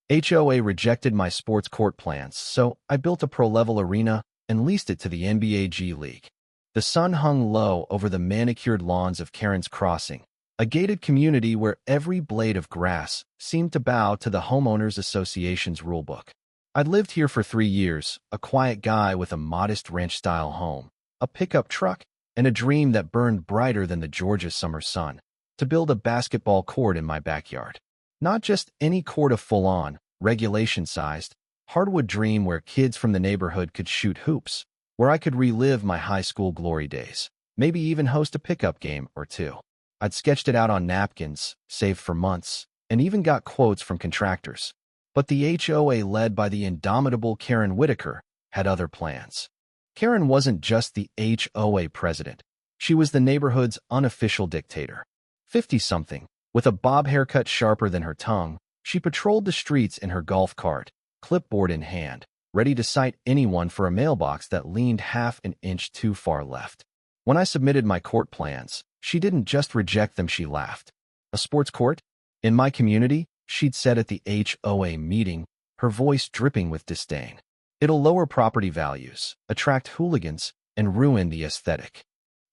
HOA rejected my sports court plans, so I built a pro-level arena and leased it to the NBA G League. The sun hung low over the manicured lawns of Karen's Crossing, a gated community where every blade of grass seemed to bow to the Homeowners Association's rulebook. I'd lived here for 3 years, a quiet guy with a modest ranch-style home, a pickup truck, and a dream that burned brighter than the Georgia summer sun, to build a basketball court in my backyard. Not just any court, a full-on, regulation-sized, hardwood dream where kids from the neighborhood could shoot hoops, where I could relive my high school glory days, maybe even host a pickup game or two. I'd sketched it out on napkins, saved for months, and even got quotes from contractors. But the HOA, led by the indomitable Karen Whitaker, had other plans. Karen wasn't just the HOA president. She was the neighborhood's unofficial dictator. 50-something, with a bob haircut sharper than her tongue, she patrolled the streets in her golf cart, clipboard in hand, ready to cite anyone for a mailbox that leaned half an inch too far left. When I submitted my court plans, she didn't just reject them, she laughed. A sports court? In my community? She'd said at the HOA meeting, her voice dripping with disdain. It'll lower property values, attract hooligans, and ruin the aesthetic.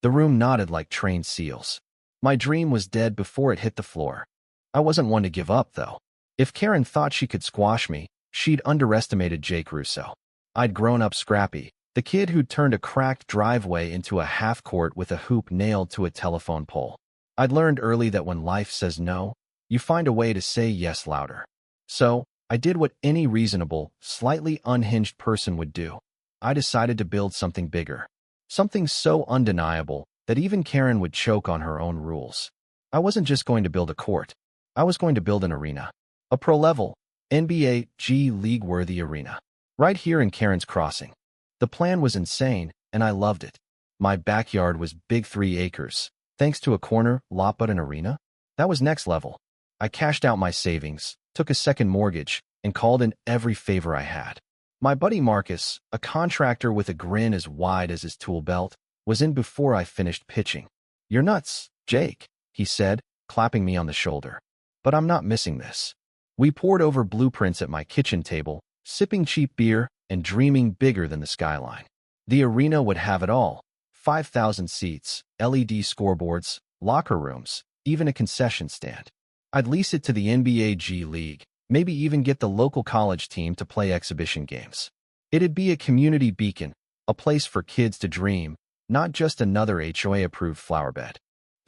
The room nodded like trained seals. My dream was dead before it hit the floor. I wasn't one to give up, though. If Karen thought she could squash me, she'd underestimated Jake Russo. I'd grown up scrappy, the kid who'd turned a cracked driveway into a half-court with a hoop nailed to a telephone pole. I'd learned early that when life says no, you find a way to say yes louder. So, I did what any reasonable, slightly unhinged person would do. I decided to build something bigger. Something so undeniable that even Karen would choke on her own rules. I wasn't just going to build a court. I was going to build an arena. A pro-level, NBA G League-worthy arena. Right here in Karen's Crossing. The plan was insane, and I loved it. My backyard was big, 3 acres. Thanks to a corner lot, but an arena? That was next level. I cashed out my savings, took a second mortgage, and called in every favor I had. My buddy Marcus, a contractor with a grin as wide as his tool belt, was in before I finished pitching. "You're nuts, Jake," he said, clapping me on the shoulder. "But I'm not missing this." We poured over blueprints at my kitchen table, sipping cheap beer and dreaming bigger than the skyline. The arena would have it all: 5,000 seats, LED scoreboards, locker rooms, even a concession stand. I'd lease it to the NBA G League, maybe even get the local college team to play exhibition games. It'd be a community beacon, a place for kids to dream, not just another HOA-approved flowerbed.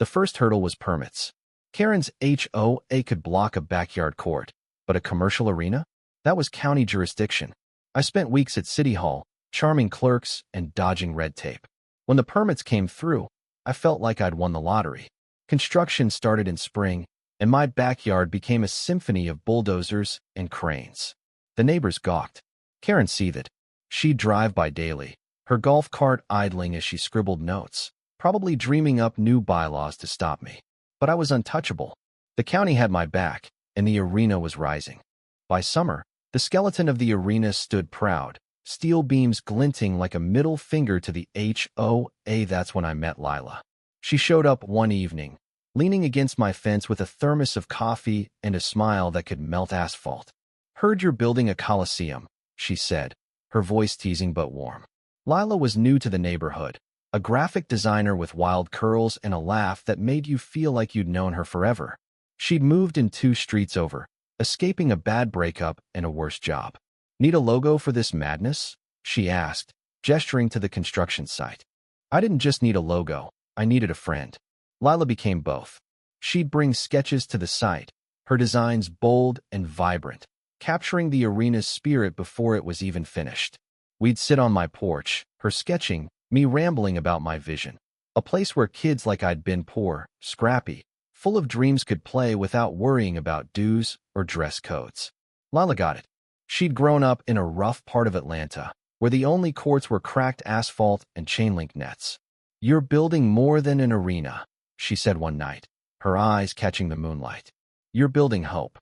The first hurdle was permits. Karen's HOA could block a backyard court, but a commercial arena? That was county jurisdiction. I spent weeks at City Hall, charming clerks and dodging red tape. When the permits came through, I felt like I'd won the lottery. Construction started in spring, and my backyard became a symphony of bulldozers and cranes. The neighbors gawked. Karen seethed. She'd drive by daily, her golf cart idling as she scribbled notes, probably dreaming up new bylaws to stop me. But I was untouchable. The county had my back, and the arena was rising. By summer, the skeleton of the arena stood proud, steel beams glinting like a middle finger to the HOA. That's when I met Lila. She showed up one evening, leaning against my fence with a thermos of coffee and a smile that could melt asphalt. "Heard you're building a coliseum," she said, her voice teasing but warm. Lila was new to the neighborhood, a graphic designer with wild curls and a laugh that made you feel like you'd known her forever. She'd moved in 2 streets over, escaping a bad breakup and a worse job. "Need a logo for this madness?" she asked, gesturing to the construction site. I didn't just need a logo, I needed a friend. Lila became both. She'd bring sketches to the site, her designs bold and vibrant, capturing the arena's spirit before it was even finished. We'd sit on my porch, her sketching, me rambling about my vision. A place where kids like I'd been, poor, scrappy, full of dreams, could play without worrying about dues or dress codes. Lila got it. She'd grown up in a rough part of Atlanta, where the only courts were cracked asphalt and chain-link nets. "You're building more than an arena," she said one night, her eyes catching the moonlight. "You're building hope."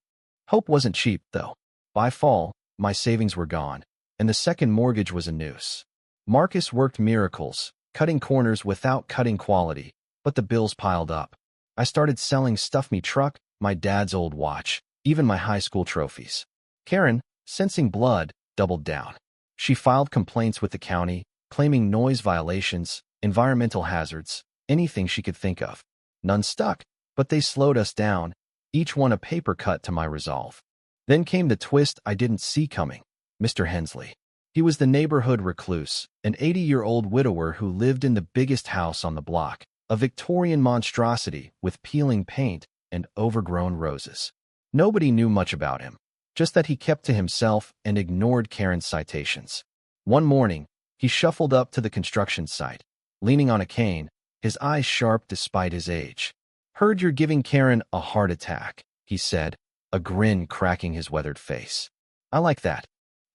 Hope wasn't cheap, though. By fall, my savings were gone, and the second mortgage was a noose. Marcus worked miracles, cutting corners without cutting quality, but the bills piled up. I started selling stuff: me truck, my dad's old watch, even my high school trophies. Karen, sensing blood, doubled down. She filed complaints with the county, claiming noise violations, environmental hazards, anything she could think of. None stuck, but they slowed us down, each one a paper cut to my resolve. Then came the twist I didn't see coming. Mr. Hensley. He was the neighborhood recluse, an 80-year-old widower who lived in the biggest house on the block, a Victorian monstrosity with peeling paint and overgrown roses. Nobody knew much about him, just that he kept to himself and ignored Karen's citations. One morning, he shuffled up to the construction site, leaning on a cane, his eyes sharp despite his age. "Heard you're giving Karen a heart attack," he said, a grin cracking his weathered face. I like that.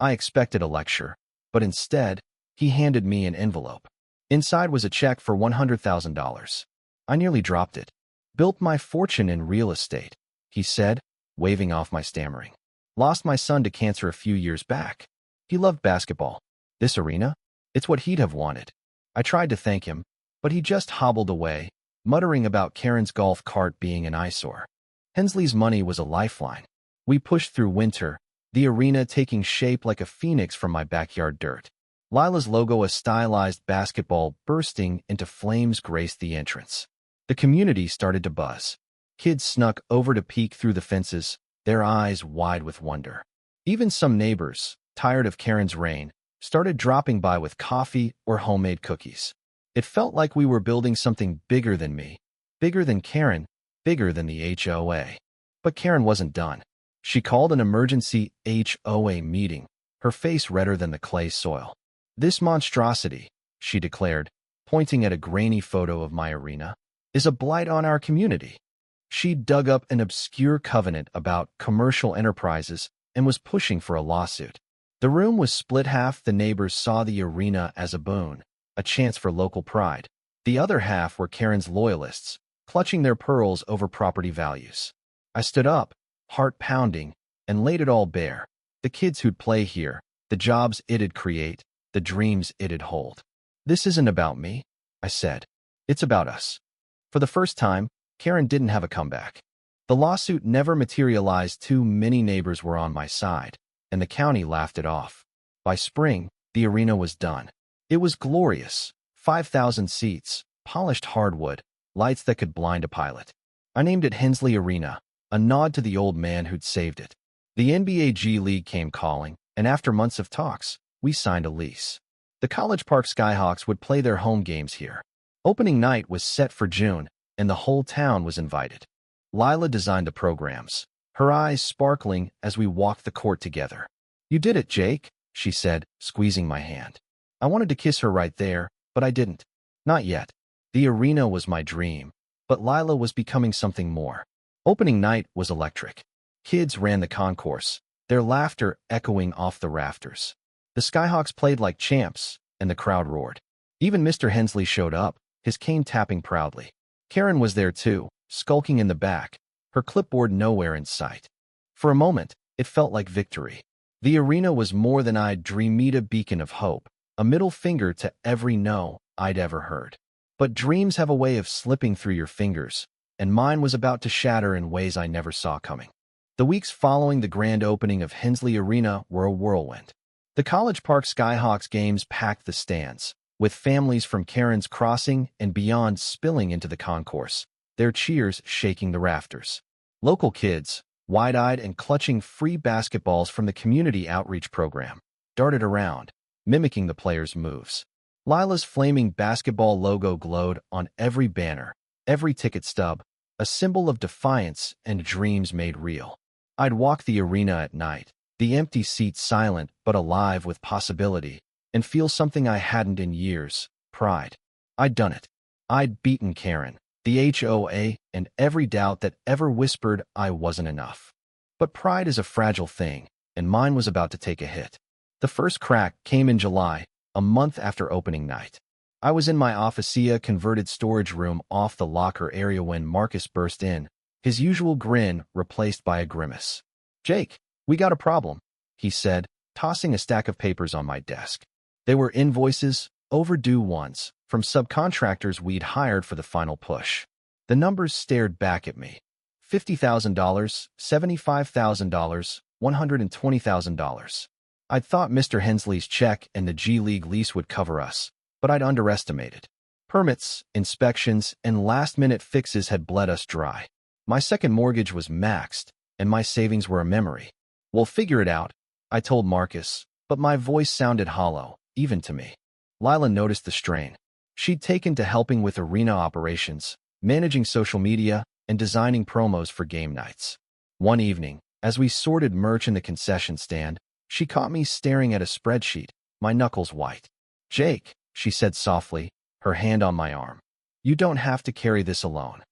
I expected a lecture, but instead, he handed me an envelope. Inside was a check for $100,000. I nearly dropped it. "Built my fortune in real estate," he said, waving off my stammering. "Lost my son to cancer a few years back. He loved basketball. This arena? It's what he'd have wanted." I tried to thank him, but he just hobbled away, muttering about Karen's golf cart being an eyesore. Hensley's money was a lifeline. We pushed through winter, the arena taking shape like a phoenix from my backyard dirt. Lila's logo, a stylized basketball bursting into flames, graced the entrance. The community started to buzz. Kids snuck over to peek through the fences, their eyes wide with wonder. Even some neighbors, tired of Karen's reign, started dropping by with coffee or homemade cookies. It felt like we were building something bigger than me, bigger than Karen, bigger than the HOA. But Karen wasn't done. She called an emergency HOA meeting, her face redder than the clay soil. "This monstrosity," she declared, pointing at a grainy photo of my arena, "is a blight on our community." She dug up an obscure covenant about commercial enterprises and was pushing for a lawsuit. The room was split half. The neighbors saw the arena as a boon, a chance for local pride. The other half were Karen's loyalists, clutching their pearls over property values. I stood up, heart pounding, and laid it all bare. The kids who'd play here, the jobs it'd create, the dreams it'd hold. "This isn't about me," I said. "It's about us." For the first time, Karen didn't have a comeback. The lawsuit never materialized. Too many neighbors were on my side, and the county laughed it off. By spring, the arena was done. It was glorious. 5,000 seats, polished hardwood, lights that could blind a pilot. I named it Hensley Arena, a nod to the old man who'd saved it. The NBA G League came calling, and after months of talks, we signed a lease. The College Park Skyhawks would play their home games here. Opening night was set for June, and the whole town was invited. Lila designed the programs, her eyes sparkling as we walked the court together. "You did it, Jake," she said, squeezing my hand. I wanted to kiss her right there, but I didn't. Not yet. The arena was my dream, but Lila was becoming something more. Opening night was electric. Kids ran the concourse, their laughter echoing off the rafters. The Skyhawks played like champs, and the crowd roared. Even Mr. Hensley showed up, his cane tapping proudly. Karen was there too, skulking in the back, her clipboard nowhere in sight. For a moment, it felt like victory. The arena was more than I'd dreamed, a beacon of hope, a middle finger to every no I'd ever heard. But dreams have a way of slipping through your fingers, and mine was about to shatter in ways I never saw coming. The weeks following the grand opening of Hensley Arena were a whirlwind. The College Park Skyhawks games packed the stands, with families from Karen's Crossing and beyond spilling into the concourse, their cheers shaking the rafters. Local kids, wide-eyed and clutching free basketballs from the community outreach program, darted around, mimicking the players' moves. Lila's flaming basketball logo glowed on every banner, every ticket stub, a symbol of defiance and dreams made real. I'd walk the arena at night, the empty seats silent but alive with possibility, and feel something I hadn't in years, pride. I'd done it. I'd beaten Karen, the HOA, and every doubt that ever whispered I wasn't enough. But pride is a fragile thing, and mine was about to take a hit. The first crack came in July, a month after opening night. I was in my officia converted storage room off the locker area when Marcus burst in, his usual grin replaced by a grimace. "Jake, we got a problem," he said, tossing a stack of papers on my desk. They were invoices, overdue ones, from subcontractors we'd hired for the final push. The numbers stared back at me. $50,000, $75,000, $120,000. I'd thought Mr. Hensley's check and the G League lease would cover us, but I'd underestimated. Permits, inspections, and last-minute fixes had bled us dry. My second mortgage was maxed, and my savings were a memory. "We'll figure it out," I told Marcus, but my voice sounded hollow, even to me. Lila noticed the strain. She'd taken to helping with arena operations, managing social media, and designing promos for game nights. One evening, as we sorted merch in the concession stand, she caught me staring at a spreadsheet, my knuckles white. "Jake," she said softly, her hand on my arm. "You don't have to carry this alone."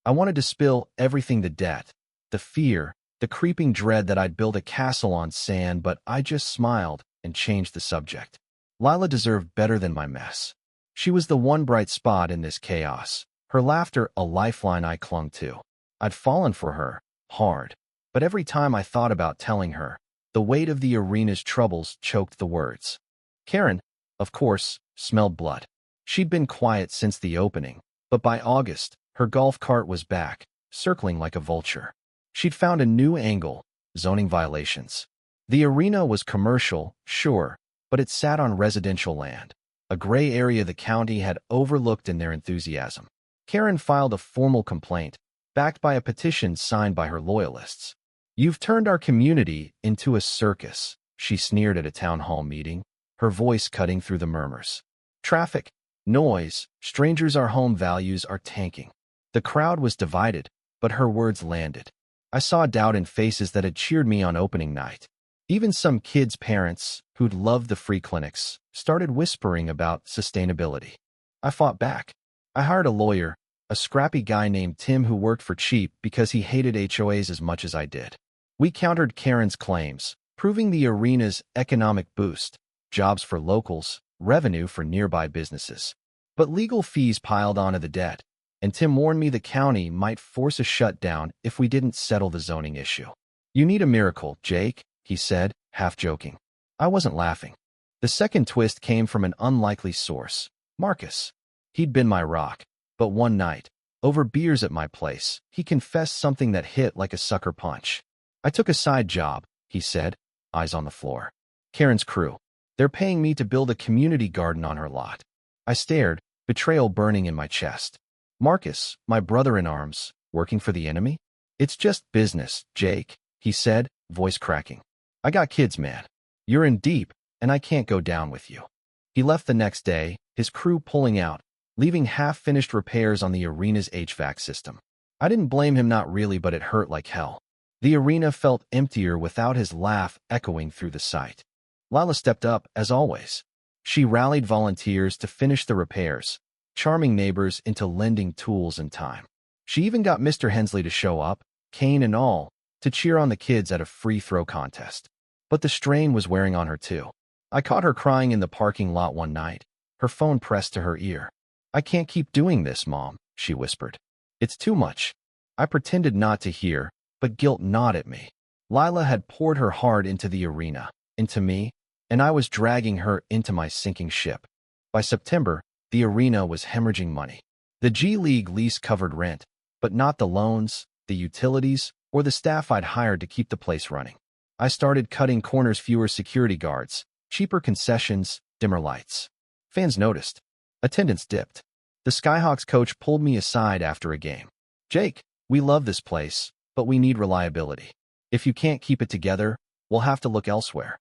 I wanted to spill everything: the debt, the fear, the creeping dread that I'd built a castle on sand, but I just smiled and changed the subject. Lila deserved better than my mess. She was the one bright spot in this chaos, her laughter a lifeline I clung to. I'd fallen for her, hard, but every time I thought about telling her, the weight of the arena's troubles choked the words. Karen, of course, smelled blood. She'd been quiet since the opening, but by August, her golf cart was back, circling like a vulture. She'd found a new angle: zoning violations. The arena was commercial, sure, but it sat on residential land, a gray area the county had overlooked in their enthusiasm. Karen filed a formal complaint, backed by a petition signed by her loyalists. "You've turned our community into a circus," she sneered at a town hall meeting, her voice cutting through the murmurs. "Traffic, noise, strangers, our home values are tanking." The crowd was divided, but her words landed. I saw doubt in faces that had cheered me on opening night. Even some kids' parents, who'd loved the free clinics, started whispering about sustainability. I fought back. I hired a lawyer, a scrappy guy named Tim who worked for cheap because he hated HOAs as much as I did. We countered Karen's claims, proving the arena's economic boost: jobs for locals, revenue for nearby businesses. But legal fees piled onto the debt, and Tim warned me the county might force a shutdown if we didn't settle the zoning issue. "You need a miracle, Jake," he said, half joking. I wasn't laughing. The second twist came from an unlikely source: Marcus. He'd been my rock, but one night, over beers at my place, he confessed something that hit like a sucker punch. "I took a side job," he said, eyes on the floor. "Karen's crew. They're paying me to build a community garden on her lot." I stared, betrayal burning in my chest. Marcus, my brother-in-arms, working for the enemy? "It's just business, Jake," he said, voice cracking. "I got kids, man. You're in deep, and I can't go down with you." He left the next day, his crew pulling out, leaving half-finished repairs on the arena's HVAC system. I didn't blame him, not really, but it hurt like hell. The arena felt emptier without his laugh echoing through the site. Lila stepped up, as always. She rallied volunteers to finish the repairs, charming neighbors into lending tools and time. She even got Mr. Hensley to show up, cane and all, to cheer on the kids at a free throw contest. But the strain was wearing on her too. I caught her crying in the parking lot one night, her phone pressed to her ear. "I can't keep doing this, Mom," she whispered. "It's too much." I pretended not to hear, but guilt gnawed at me. Lila had poured her heart into the arena, into me, and I was dragging her into my sinking ship. By September, the arena was hemorrhaging money. The G League lease covered rent, but not the loans, the utilities, or the staff I'd hired to keep the place running. I started cutting corners: fewer security guards, cheaper concessions, dimmer lights. Fans noticed. Attendance dipped. The Skyhawks coach pulled me aside after a game. "Jake, we love this place, but we need reliability. If you can't keep it together, we'll have to look elsewhere."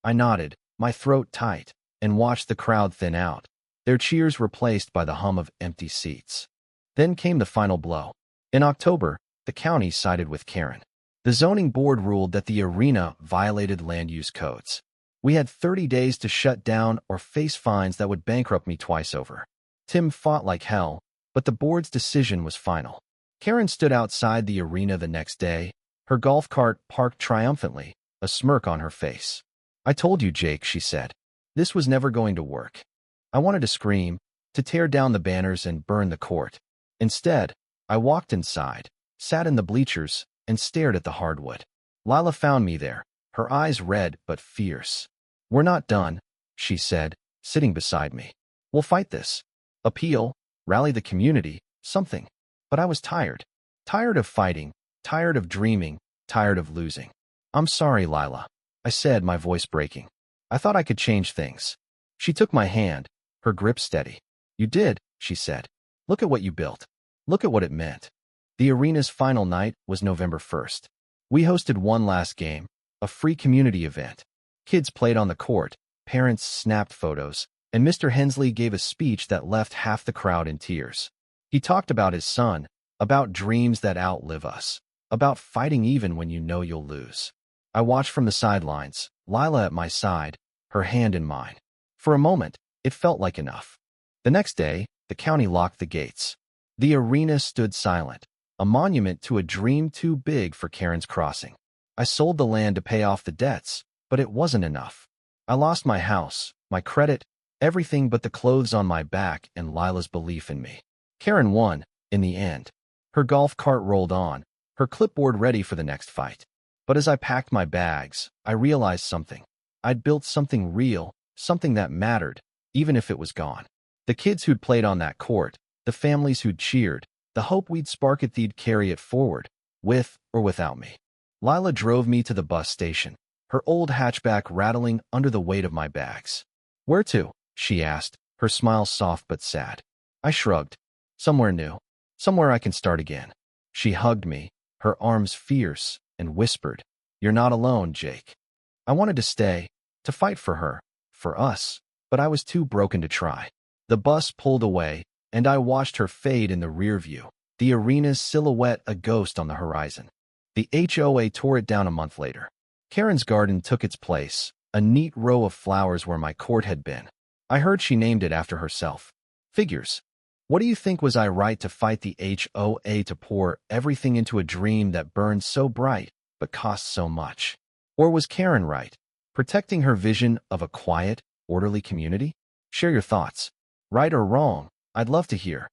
I nodded, my throat tight, and watched the crowd thin out, their cheers replaced by the hum of empty seats. Then came the final blow. In October, the county sided with Karen. The zoning board ruled that the arena violated land use codes. We had 30 days to shut down or face fines that would bankrupt me twice over. Tim fought like hell, but the board's decision was final. Karen stood outside the arena the next day, her golf cart parked triumphantly, a smirk on her face. "I told you, Jake," she said. "This was never going to work." I wanted to scream, to tear down the banners and burn the court. Instead, I walked inside, sat in the bleachers, and stared at the hardwood. Lila found me there, her eyes red but fierce. "We're not done," she said, sitting beside me. "We'll fight this. Appeal, rally the community, something." But I was tired. Tired of fighting, tired of dreaming, tired of losing. I'm sorry, Lila, I said, my voice breaking. I thought I could change things. She took my hand, her grip steady. You did, she said. Look at what you built. Look at what it meant. The arena's final night was November 1st. We hosted one last game, a free community event. Kids played on the court, parents snapped photos, and Mr. Hensley gave a speech that left half the crowd in tears. He talked about his son, about dreams that outlive us, about fighting even when you know you'll lose. I watched from the sidelines, Lila at my side, her hand in mine. For a moment, it felt like enough. The next day, the county locked the gates. The arena stood silent, a monument to a dream too big for Karen's Crossing. I sold the land to pay off the debts, but it wasn't enough. I lost my house, my credit, everything but the clothes on my back and Lila's belief in me. Karen won, in the end. Her golf cart rolled on, her clipboard ready for the next fight. But as I packed my bags, I realized something. I'd built something real, something that mattered, even if it was gone. The kids who'd played on that court, the families who'd cheered, the hope we'd spark it, they'd carry it forward, with or without me. Lila drove me to the bus station, her old hatchback rattling under the weight of my bags. Where to? She asked, her smile soft but sad. I shrugged. Somewhere new. Somewhere I can start again. She hugged me, her arms fierce, and whispered, You're not alone, Jake. I wanted to stay, to fight for her, for us, but I was too broken to try. The bus pulled away, and I watched her fade in the rear view, the arena's silhouette a ghost on the horizon. The HOA tore it down a month later. Karen's garden took its place, a neat row of flowers where my court had been. I heard she named it after herself. Figures. What do you think? Was I right to fight the HOA, to pour everything into a dream that burned so bright but cost so much? Or was Karen right, protecting her vision of a quiet, orderly community? Share your thoughts. Right or wrong, I'd love to hear.